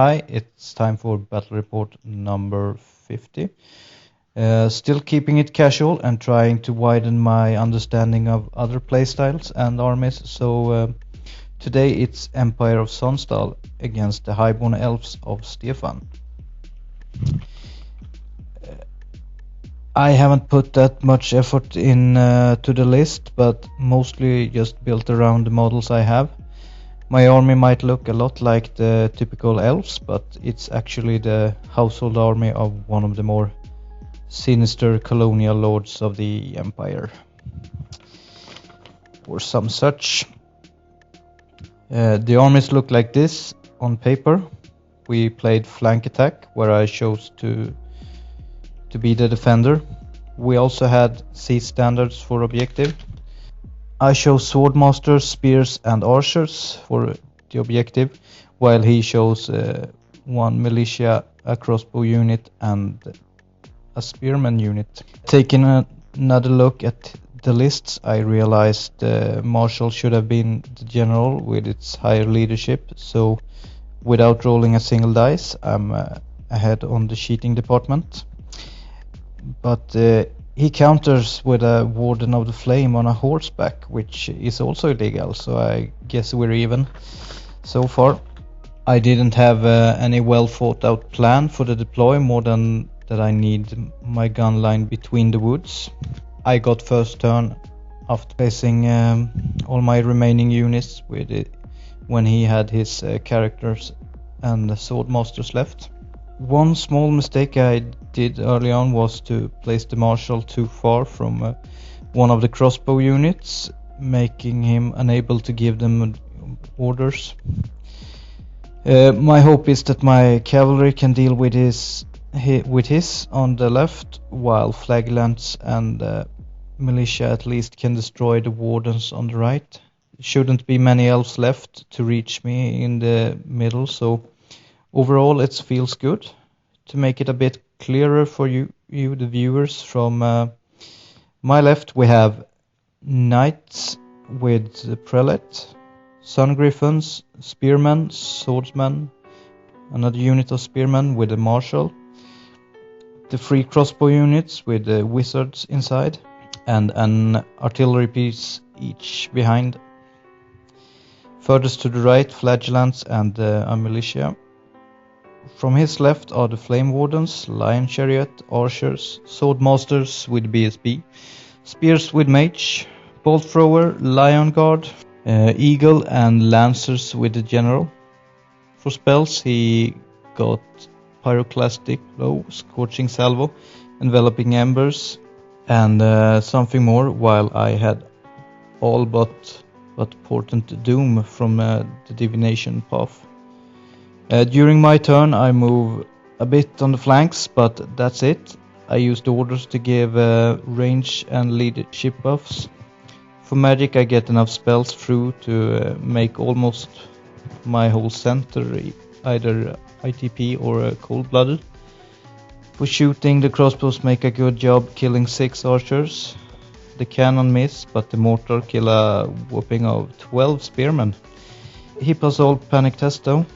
Hi, it's time for battle report number 50. Still keeping it casual and trying to widen my understanding of other playstyles and armies. So today it's Empire of Sonsdal against the Highborn Elves of Stefan. I haven't put that much effort in to the list, but mostly just built around the models I have. My army might look a lot like the typical elves, but it's actually the household army of one of the more sinister colonial lords of the empire, or some such. The armies look like this on paper. We played flank attack, where I chose to be the defender. We also had C standards for objective. I chose swordmasters, spears and archers for the objective, while he chose one militia, a crossbow unit and a spearman unit. Taking another look at the lists, I realized Marshal should have been the general with its higher leadership, so without rolling a single dice, I'm ahead on the cheating department. But he counters with a Warden of the Flame on a horseback, which is also illegal, so I guess we're even so far. I didn't have any well thought out plan for the deploy, more than that I need my gun line between the woods. I got first turn after placing all my remaining units with it when he had his characters and the swordmasters left. One small mistake I did early on was to place the Marshal too far from one of the crossbow units, making him unable to give them orders. My hope is that my cavalry can deal with his on the left, while flagellants and militia at least can destroy the wardens on the right. Shouldn't be many elves left to reach me in the middle, so overall it feels good. To make it a bit clearer for you the viewers, from my left we have knights with the prelate, sun griffins, spearmen, swordsmen, another unit of spearmen with a marshal, the 3 crossbow units with the wizards inside, and an artillery piece each behind. Furthest to the right, flagellants and a militia. From his left are the Flame Wardens, Lion Chariot, Archers, Swordmasters with BSB, Spears with Mage, Bolt Thrower, Lion Guard, Eagle and Lancers with the General. For spells he got Pyroclastic Blow, Scorching Salvo, Enveloping Embers and something more, while I had all but Portent Doom from the Divination Path. During my turn I move a bit on the flanks, but that's it. I used orders to give range and leadership buffs. For magic I get enough spells through to make almost my whole center either ITP or cold-blooded. For shooting, the crossbows make a good job killing 6 archers. The cannon miss, but the mortar kill a whopping of 12 spearmen. He passed all panic test though.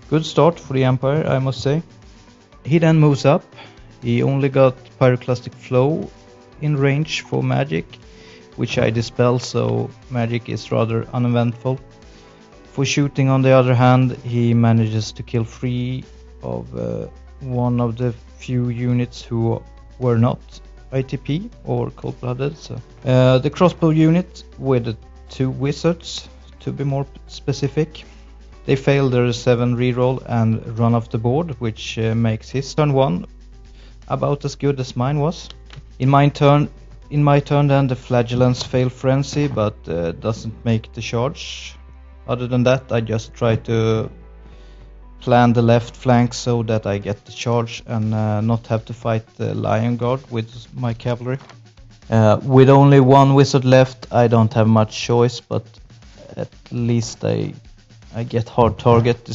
Good start for the Empire, I must say. He then moves up. He only got Pyroclastic Flow in range for magic, which I dispel, so magic is rather uneventful. For shooting, on the other hand, he manages to kill 3 of one of the few units who were not ITP or cold-blooded. So. The crossbow unit with the 2 wizards, to be more specific. They fail their 7 reroll and run off the board, which makes his turn 1 about as good as mine was. In my turn then the flagellants fail frenzy, but doesn't make the charge. Other than that, I just try to plan the left flank so that I get the charge and not have to fight the Lion Guard with my cavalry. With only 1 wizard left, I don't have much choice, but at least I get hard target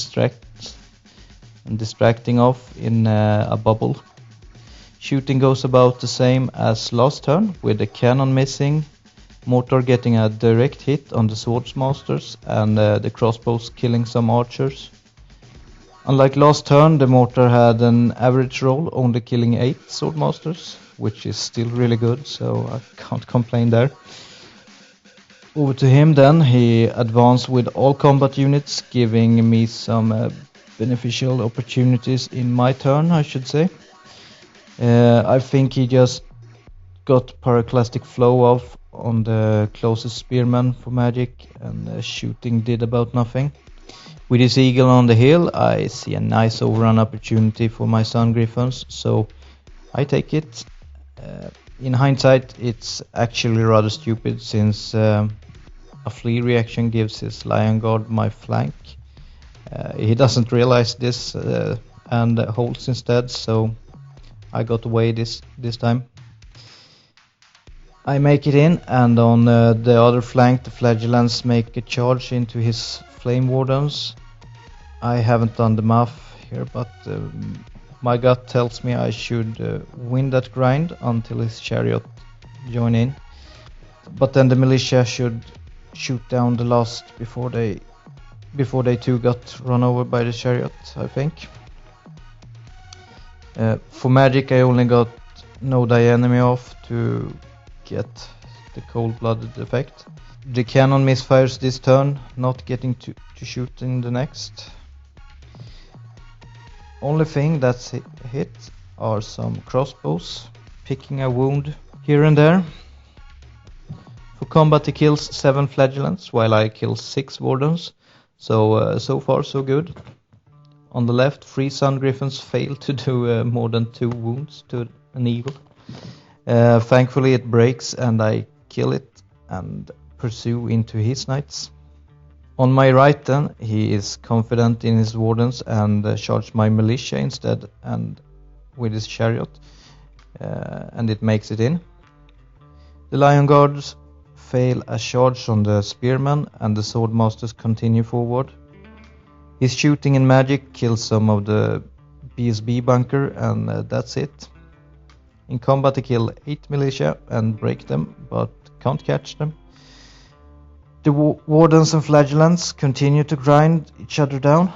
distracting off in a bubble. Shooting goes about the same as last turn, with the cannon missing, mortar getting a direct hit on the swordsmasters and the crossbows killing some archers. Unlike last turn, the mortar had an average roll, only killing 8 swordmasters, which is still really good, so I can't complain there. Over to him then, he advanced with all combat units, giving me some beneficial opportunities in my turn, I should say. I think he just got pyroclastic flow off on the closest spearman for magic, and shooting did about nothing. With his eagle on the hill, I see a nice overrun opportunity for my Sun Griffons, so I take it. In hindsight, it's actually rather stupid, since a flee reaction gives his Lion Guard my flank. He doesn't realize this and holds instead, so I got away this time. I make it in, and on the other flank the Flagellants make a charge into his Flame Wardens. I haven't done the math here, but my gut tells me I should win that grind until his chariot join in. But then the militia should shoot down the last before they too got run over by the chariot, I think. For magic I only got no die enemy off to get the cold-blooded effect. The cannon misfires this turn, not getting to shoot in the next. Only thing that's hit are some crossbows, picking a wound here and there. For combat he kills 7 Flagellants, while I kill 6 Wardens, so far so good. On the left, 3 Sun Griffons fail to do more than 2 wounds to an eagle. Thankfully it breaks and I kill it and pursue into his knights. On my right then, he is confident in his Wardens and charged my militia instead, and with his chariot, and it makes it in. The Lion Guards fail a charge on the spearmen, and the swordmasters continue forward. His shooting and magic kills some of the BSB bunker, and that's it. In combat I kill 8 militia and break them, but can't catch them. The Wardens and Flagellants continue to grind each other down.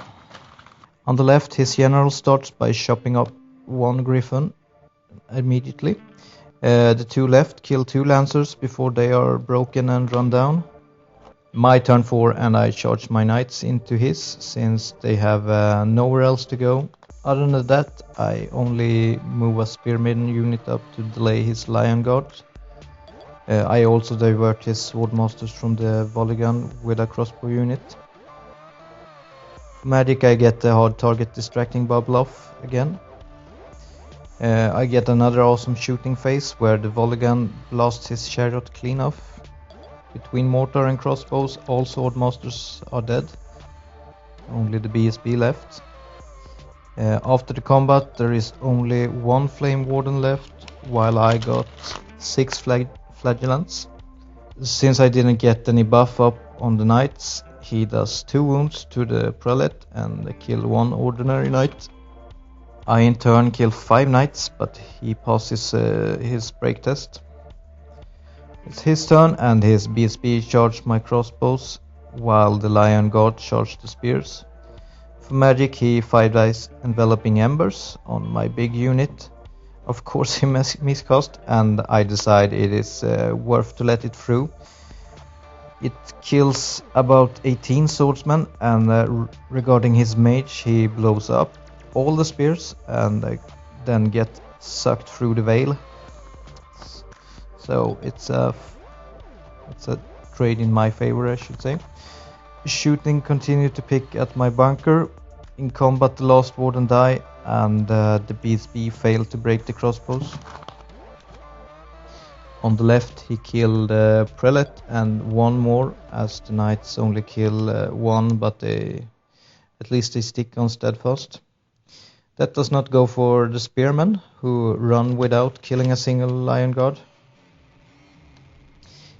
On the left, his general starts by chopping up 1 Griffin immediately. The 2 left kill 2 Lancers before they are broken and run down. My turn 4, and I charge my knights into his, since they have nowhere else to go. Other than that, I only move a Spearmaiden unit up to delay his Lion Guard. I also divert his Swordmasters from the volley gun with a crossbow unit. For magic I get the hard target distracting bubble off again. I get another awesome shooting phase where the volley gun blasts his chariot clean off. Between mortar and crossbows all Swordmasters are dead. Only the BSB left. After the combat there is only 1 Flame Warden left, while I got 6 Flagellants. Since I didn't get any buff up on the knights, he does 2 wounds to the prelate and kill 1 ordinary knight. I in turn kill 5 knights, but he passes his break test. It's his turn, and his BSB charged my crossbows, while the Lion Guard charged the spears. For magic he 5 dice enveloping embers on my big unit. Of course he miscast, and I decide it is worth to let it through. It kills about 18 swordsmen, and regarding his mage, he blows up all the spears and then get sucked through the veil. So it's a trade in my favor, I should say. Shooting continued to pick at my bunker. In combat the last warden died, and the BSB failed to break the crossbows. On the left he killed prelate and 1 more, as the knights only kill 1, but at least they stick on steadfast. That does not go for the spearmen, who run without killing a single Lion Guard.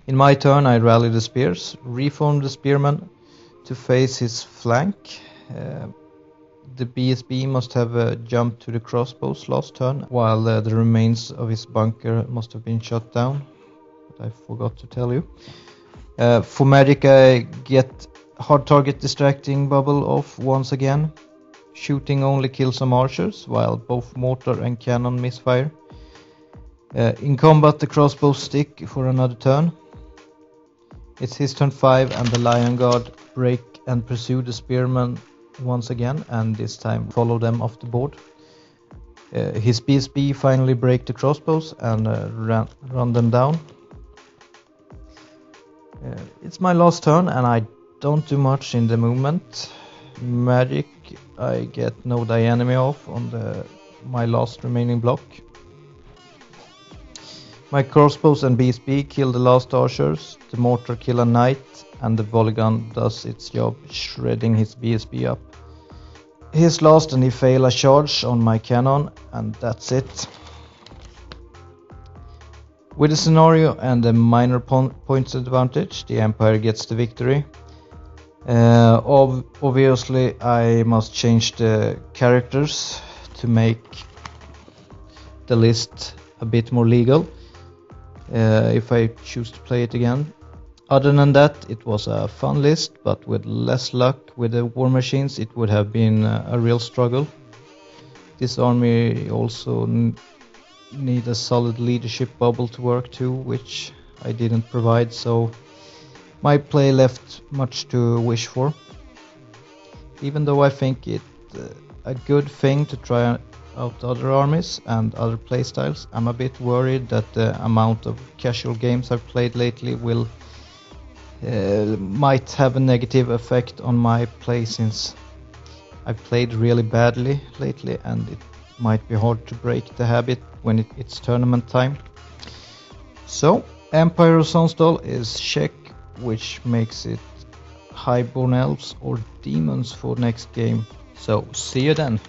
In my turn I rally the spears, reform the spearmen to face his flank. The BSB must have jumped to the crossbows last turn, while the remains of his bunker must have been shot down, but I forgot to tell you. For magic I get hard target distracting bubble off once again. Shooting only kills some archers, while both mortar and cannon misfire. In combat, the crossbows stick for another turn. It's his turn 5, and the Lion Guard break and pursue the spearmen once again, and this time follow them off the board. His BSB finally break the crossbows and run them down. It's my last turn, and I don't do much in the movement. Magic, I get no die enemy off on my last remaining block. My crossbows and BSB kill the last archers, the mortar kill a knight, and the volley gun does its job, shredding his BSB up. He's last and he fail a charge on my cannon, and that's it. With a scenario and a minor points advantage, the Empire gets the victory. Obviously I must change the characters to make the list a bit more legal if I choose to play it again. Other than that, it was a fun list, but with less luck with the war machines it would have been a real struggle. This army also need a solid leadership bubble to work to, which I didn't provide, so my play left much to wish for. Even though I think it a good thing to try out other armies and other playstyles, I'm a bit worried that the amount of casual games I've played lately will might have a negative effect on my play, since I've played really badly lately and it might be hard to break the habit when it's tournament time. So Empire of Sonsdal is check, which makes it Highborn Elves or Demons for next game. So see you then.